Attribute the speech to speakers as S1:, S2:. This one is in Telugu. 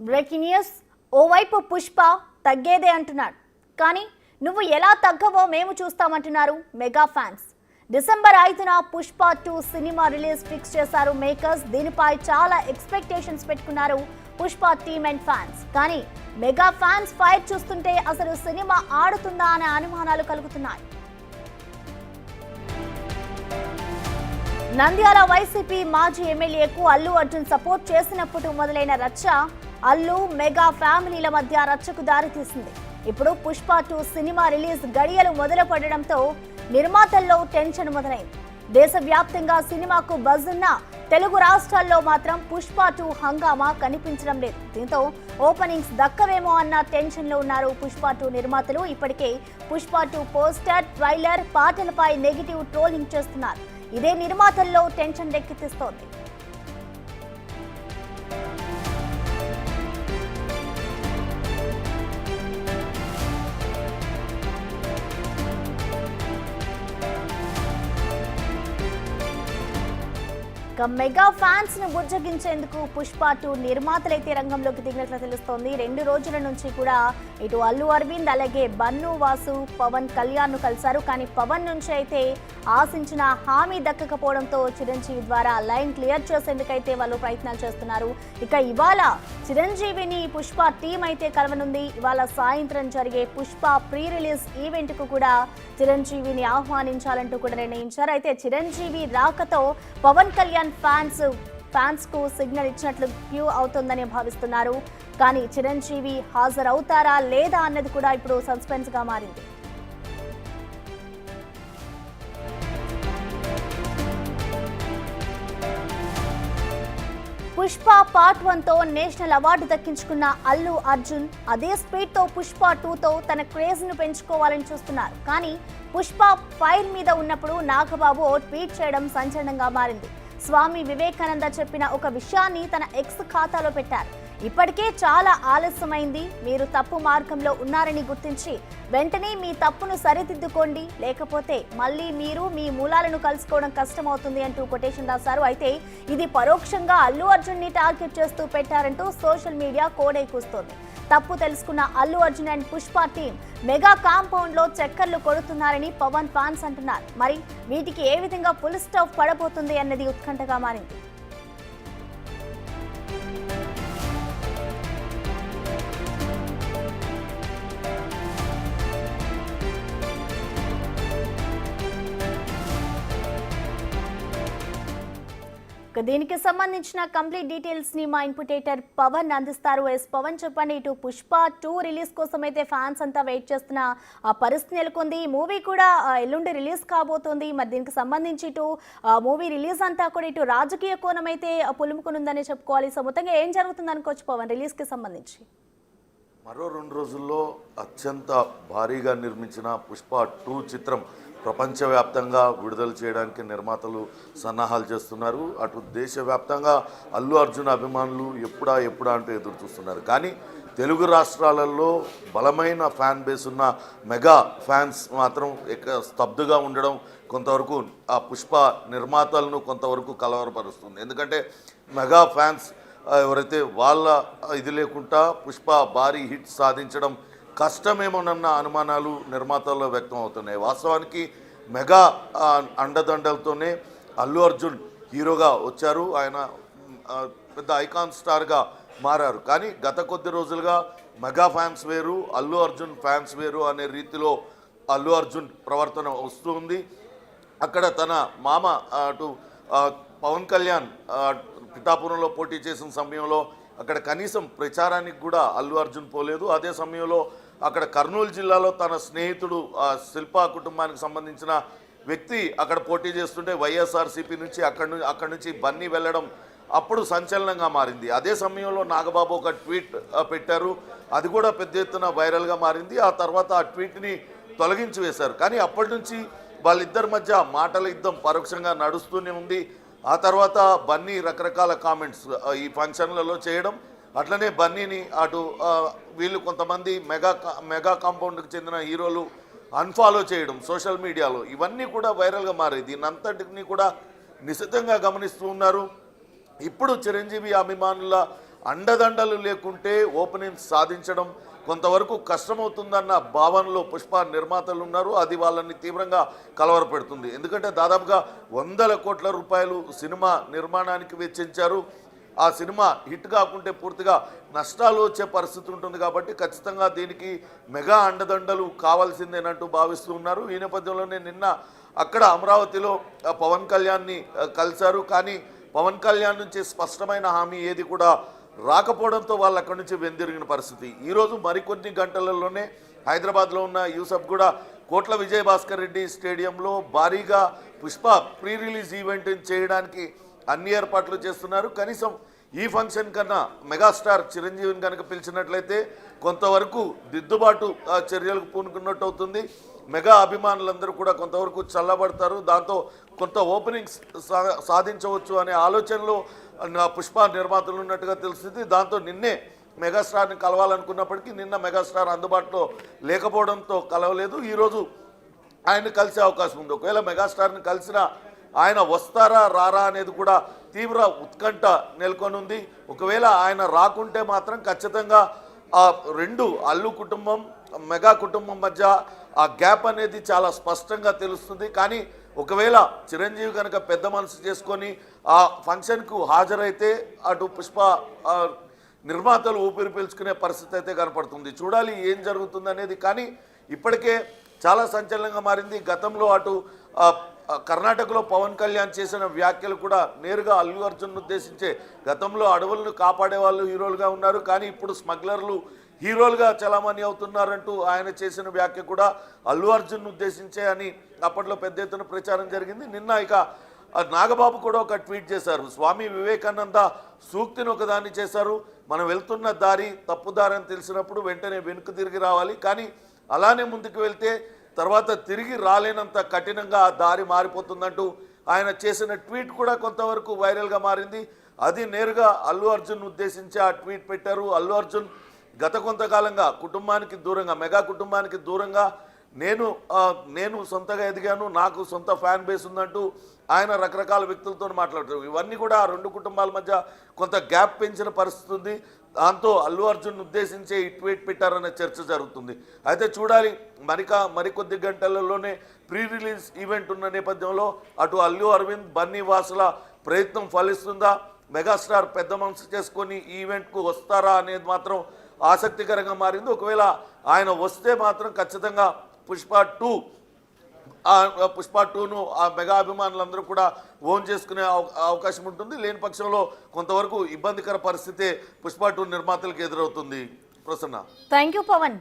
S1: Breaking news. ఓవైపు పుష్ప తగ్గేదే అంటున్నాడు, కానీ నువ్వు ఎలా తగ్గవో మేము చూస్తామంటున్నారు మెగా ఫ్యాన్స్. డిసెంబర్ 5న పుష్ప 2 సినిమా రిలీజ్ ఫిక్స్ చేశారు మేకర్స్. దీనిపై చాలా ఎక్స్పెక్టేషన్స్ పెట్టుకున్నారు పుష్ప టీమ్ అండ్ ఫ్యాన్స్. కానీ మెగా ఫ్యాన్స్ ఫైర్ చూస్తుంటే అసలు సినిమా ఆడుతుందా అనే అనుమానాలు కలుగుతున్నాయి. నంద్యాల వైసీపీ మాజీ ఎమ్మెల్యేకు అల్లు అర్జున్ సపోర్ట్ చేసినప్పుడు మొదలైన రచ్చ అల్లు మెగా ఫ్యామిలీల మధ్య రచ్చకు దారితీసింది. ఇప్పుడు పుష్ప 2 సినిమా రిలీజ్ గడియలు మొదలు పడడంతో నిర్మాతల్లో టెన్షన్ మొదలైంది. దేశవ్యాప్తంగా సినిమాకు బజ్ ఉన్న తెలుగు రాష్ట్రాల్లో మాత్రం పుష్ప 2 హంగామా కనిపించడం లేదు. దీంతో ఓపెనింగ్స్ దక్కవేమో అన్న టెన్షన్ లో ఉన్నారు పుష్ప 2 నిర్మాతలు. ఇప్పటికే పుష్ప 2 పోస్టర్, ట్రైలర్, పాటలపై నెగిటివ్ ట్రోలింగ్ చేస్తున్నారు. ఇదే నిర్మాతల్లో టెన్షన్ రేకెత్తిస్తోంది. మెగా ఫ్యాన్స్ ను బుజ్జగించేందుకు పుష్ప 2 నిర్మాతలైతే రంగంలోకి దిగినట్లు తెలుస్తోంది. 2 రోజుల నుంచి కూడా ఇటు అల్లు అరవింద్ అలాగే బన్ను వాసు పవన్ కళ్యాణ్ ను కలిశారు. కానీ పవన్ నుంచి అయితే ఆశించిన హామీ దక్కకపోవడంతో చిరంజీవి ద్వారా లైన్ క్లియర్ చేసేందుకైతే వాళ్ళు ప్రయత్నాలు చేస్తున్నారు. ఇక ఇవాళ చిరంజీవిని పుష్ప టీం అయితే కలవనుంది. ఇవాళ సాయంత్రం జరిగే పుష్ప ప్రీ రిలీజ్ ఈవెంట్ కు కూడా చిరంజీవిని ఆహ్వానించాలంటూ కూడా నిర్ణయించారు. అయితే చిరంజీవి రాకతో పవన్ కళ్యాణ్ ఫ్యాన్స్ కు సిగ్నల్ ఇచ్చినట్లు క్యూ అవుతుందని భావిస్తున్నారు. కానీ చిరంజీవి హాజరవుతారా లేదా అన్నది కూడా ఇప్పుడు సస్పెన్స్ గా మారింది. పుష్ప పార్ట్ 1తో నేషనల్ అవార్డు దక్కించుకున్న అల్లు అర్జున్ అదే స్పీడ్ తో పుష్ప 2తో తన క్రేజ్ ను పెంచుకోవాలని చూస్తున్నారు. కానీ పుష్ప ఫైర్ మీద ఉన్నప్పుడు నాగబాబు ఓ ట్వీట్ చేయడం సంచలనంగా మారింది. స్వామి వివేకానంద చెప్పిన ఒక విషయాన్ని తన ఎక్స్ ఖాతాలో పెట్టారు. ఇప్పటికే చాలా ఆలస్యమైంది, మీరు తప్పు మార్గంలో ఉన్నారని గుర్తించి వెంటనే మీ తప్పును సరిదిద్దుకోండి, లేకపోతే మళ్ళీ మీరు మీ మూలాలను కలుసుకోవడం కష్టమవుతుంది అంటూ కొటేషన్ రాశారు. అయితే ఇది పరోక్షంగా అల్లు అర్జున్ ని టార్గెట్ చేస్తూ పెట్టారంటూ సోషల్ మీడియా కోడై కూస్తోంది. తప్పు తెలుసుకున్న Allu Arjun and Pushpa team mega compound లో చక్కర్లు కొడుతున్నారని పవన్ ఫ్యాన్స్ అంటున్నారు. మరి వీటికి ఏ విధంగా ఫుల్ స్టాప్ పడబోతుంది అన్నది ఉత్కంఠగా మారింది. దీనికి సంబంధించిన కంప్లీట్ డీటెయిల్స్ ని మా ఇన్పుటేటర్ పవన్ అందిస్తారు. పవన్ చెప్పండి, ఇటు పుష్ప 2 రిలీజ్ కోసం అయితే ఫ్యాన్స్ అంతా వెయిట్ చేస్తున్న పరిస్థితి నెలకొంది. మూవీ కూడా ఎల్లుండి రిలీజ్ కాబోతోంది. మరి దీనికి సంబంధించి ఇటు మూవీ రిలీజ్ అంతా కూడా ఇటు రాజకీయ కోణం అయితే పులుముకునుందని చెప్పుకోవాలి. సో మొత్తంగా ఏం జరుగుతుంది అనుకోవచ్చు పవన్ రిలీజ్ కి సంబంధించి?
S2: మరో 2 రోజుల్లో అత్యంత భారీగా నిర్మించిన పుష్ప 2 చిత్రం ప్రపంచవ్యాప్తంగా విడుదల చేయడానికి నిర్మాతలు సన్నాహాలు చేస్తున్నారు. అటు దేశవ్యాప్తంగా అల్లు అర్జున్ అభిమానులు ఎప్పుడా అంటూ ఎదురు చూస్తున్నారు. కానీ తెలుగు రాష్ట్రాలలో బలమైన ఫ్యాన్ బేస్ ఉన్న మెగా ఫ్యాన్స్ మాత్రం స్తబ్దుగా ఉండడం కొంతవరకు ఆ పుష్ప నిర్మాతలను కొంతవరకు కలవరపరుస్తుంది. ఎందుకంటే మెగా ఫ్యాన్స్ ఎవరైతే వాళ్ళ ఇది లేకుండా పుష్ప భారీ హిట్ సాధించడం కష్టమేమోనన్న అనుమానాలు నిర్మాతల్లో వ్యక్తం అవుతున్నాయి. వాస్తవానికి మెగా అండదండలతోనే అల్లు అర్జున్ హీరోగా వచ్చారు. ఆయన పెద్ద ఐకాన్ స్టార్గా మారారు. కానీ గత కొద్ది రోజులుగా మెగా ఫ్యాన్స్ వేరు, అల్లు అర్జున్ ఫ్యాన్స్ వేరు అనే రీతిలో అల్లు అర్జున్ ప్రవర్తన వస్తుంది. అక్కడ తన మామ అటు పవన్ కళ్యాణ్ పిఠాపురంలో పోటీ చేసిన సమయంలో అక్కడ కనీసం ప్రచారానికి కూడా అల్లు అర్జున్ పోలేదు. అదే సమయంలో అక్కడ కర్నూలు జిల్లాలో తన స్నేహితుడు శిల్పా కుటుంబానికి సంబంధించిన వ్యక్తి అక్కడ పోటీ చేస్తుంటే వైఎస్ఆర్సీపీ నుంచి అక్కడి నుంచి బన్నీ వెళ్ళడం అప్పుడు సంచలనంగా మారింది. అదే సమయంలో నాగబాబు ఒక ట్వీట్ పెట్టారు. అది కూడా పెద్ద ఎత్తున వైరల్గా మారింది. ఆ తర్వాత ఆ ట్వీట్ని తొలగించి వేశారు. కానీ అప్పటి నుంచి వాళ్ళిద్దరి మధ్య మాటల యుద్ధం పరోక్షంగా నడుస్తూనే ఉంది. ఆ తర్వాత బన్నీ రకరకాల కామెంట్స్ ఈ ఫంక్షన్లలో చేయడం, అట్లనే బన్నీని అటు వీళ్ళు కొంతమంది మెగా కాంపౌండ్కి చెందిన హీరోలు అన్ఫాలో చేయడం సోషల్ మీడియాలో, ఇవన్నీ కూడా వైరల్గా మారాయి. దీనంతటిని కూడా నిశితంగా గమనిస్తూ ఉన్నారు. ఇప్పుడు చిరంజీవి అభిమానుల అండదండలు లేకుంటే ఓపెనింగ్ సాధించడం కొంతవరకు కష్టమవుతుందన్న భావనలో పుష్ప నిర్మాతలు ఉన్నారు. అది వాళ్ళని తీవ్రంగా కలవరపెడుతుంది. ఎందుకంటే దాదాపుగా 100 కోట్ల రూపాయలు సినిమా నిర్మాణానికి వెచ్చించారు. ఆ సినిమా హిట్ కాకుంటే పూర్తిగా నష్టాలు వచ్చే పరిస్థితి ఉంటుంది. కాబట్టి ఖచ్చితంగా దీనికి మెగా అండదండలు కావాల్సిందేనంటూ భావిస్తూ ఉన్నారు. ఈ నేపథ్యంలోనే నిన్న అక్కడ అమరావతిలో పవన్ కళ్యాణ్ని కలిశారు. కానీ పవన్ కళ్యాణ్ నుంచి స్పష్టమైన హామీ ఏది కూడా రాకపోవడంతో వాళ్ళు అక్కడి నుంచి వెందిరిగిన పరిస్థితి. ఈరోజు మరికొన్ని గంటలలోనే హైదరాబాద్లో ఉన్న యూసఫ్ కూడా కోట్ల విజయభాస్కర్ రెడ్డి స్టేడియంలో భారీగా పుష్ప ప్రీ రిలీజ్ ఈవెంట్ చేయడానికి అన్ని ఏర్పాట్లు చేస్తున్నారు. కనీసం ఈ ఫంక్షన్ కన్నా మెగాస్టార్ చిరంజీవిని కనుక పిలిచినట్లయితే కొంతవరకు దిద్దుబాటు చర్యలకు పూనుకున్నట్టు అవుతుంది. మెగా అభిమానులందరూ కూడా కొంతవరకు చల్లబడతారు. దాంతో కొంత ఓపెనింగ్స్ సాధించవచ్చు అనే ఆలోచనలో పుష్ప నిర్మాతలు ఉన్నట్టుగా తెలుస్తుంది. దాంతో నిన్నే మెగాస్టార్ని కలవాలనుకున్నప్పటికీ నిన్న మెగాస్టార్ అందుబాటులో లేకపోవడంతో కలవలేదు. ఈరోజు ఆయన కలిసే అవకాశం ఉంది. ఒకవేళ మెగాస్టార్ని కలిసినా ఆయన వస్తారా రారా అనేది కూడా తీవ్ర ఉత్కంఠ నెలకొనుంది. ఒకవేళ ఆయన రాకుంటే మాత్రం ఖచ్చితంగా ఆ రెండు అల్లు కుటుంబం మెగా కుటుంబం మధ్య ఆ గ్యాప్ అనేది చాలా స్పష్టంగా తెలుస్తుంది. కానీ ఒకవేళ చిరంజీవి కనుక పెద్ద మనసు చేసుకొని ఆ ఫంక్షన్కు హాజరైతే అటు పుష్ప నిర్మాతలు ఊపిరి పీల్చుకునే పరిస్థితి అయితే కనపడుతుంది. చూడాలి ఏం జరుగుతుంది అనేది. కానీ ఇప్పటికే చాలా సంచలనంగా మారింది. గతంలో అటు కర్ణాటకలో పవన్ కళ్యాణ్ చేసిన వ్యాఖ్యలు కూడా నేరుగా అల్లు అర్జున్ ఉద్దేశించే, గతంలో అడవులను కాపాడే వాళ్ళు హీరోలుగా ఉన్నారు కానీ ఇప్పుడు స్మగ్లర్లు హీరోలుగా చలామణి అవుతున్నారంటూ ఆయన చేసిన వ్యాఖ్య కూడా అల్లు అర్జున్ ఉద్దేశించే అని అప్పట్లో పెద్ద ఎత్తున ప్రచారం జరిగింది. నిన్న ఇక నాగబాబు కూడా ఒక ట్వీట్ చేశారు. స్వామి వివేకానంద సూక్తిని ఒకదాన్ని చేశారు. మనం వెళ్తున్న దారి తప్పుదారి అని తెలిసినప్పుడు వెంటనే వెనుక తిరిగి రావాలి, కానీ అలానే ముందుకు వెళ్తే తర్వాత తిరిగి రాలేనంత కఠినంగా ఆ దారి మారిపోతుందంటూ ఆయన చేసిన ట్వీట్ కూడా కొంతవరకు వైరల్గా మారింది. అది నేరుగా అల్లు అర్జున్ ఉద్దేశించి ఆ ట్వీట్ పెట్టారు. అల్లు అర్జున్ గత కొంతకాలంగా కుటుంబానికి దూరంగా, మెగా కుటుంబానికి దూరంగా నేను సొంతగా ఎదిగాను, నాకు సొంత ఫ్యాన్ బేస్ ఉందంటూ ఆయన రకరకాల వ్యక్తులతో మాట్లాడుతారు. ఇవన్నీ కూడా ఆ రెండు కుటుంబాల మధ్య కొంత గ్యాప్ పెంచిన పరిస్థితి ఉంది. దాంతో అల్లు అర్జున్ ఉద్దేశించే ఈ ట్వీట్ పెట్టారనే చర్చ జరుగుతుంది. అయితే చూడాలి, మరికొద్ది గంటలలోనే ప్రీ రిలీజ్ ఈవెంట్ ఉన్న నేపథ్యంలో అటు అల్లు అరవింద్ బన్నీ వాసుల ప్రయత్నం ఫలిస్తుందా, మెగాస్టార్ పెద్ద మనసు చేసుకొని ఈ ఈవెంట్కు వస్తారా అనేది మాత్రం ఆసక్తికరంగా మారింది. ఒకవేళ ఆయన వస్తే మాత్రం ఖచ్చితంగా పుష్ప 2ను ఆ మెగా అభిమానులందరూ కూడా ఓన్ చేసుకునే అవకాశం ఉంటుంది. లేని పక్షంలో కొంతవరకు ఇబ్బందికర పరిస్థితే పుష్ప 2 నిర్మాతలకు ఎదురవుతుంది. Prasanna,
S1: thank you Pawan.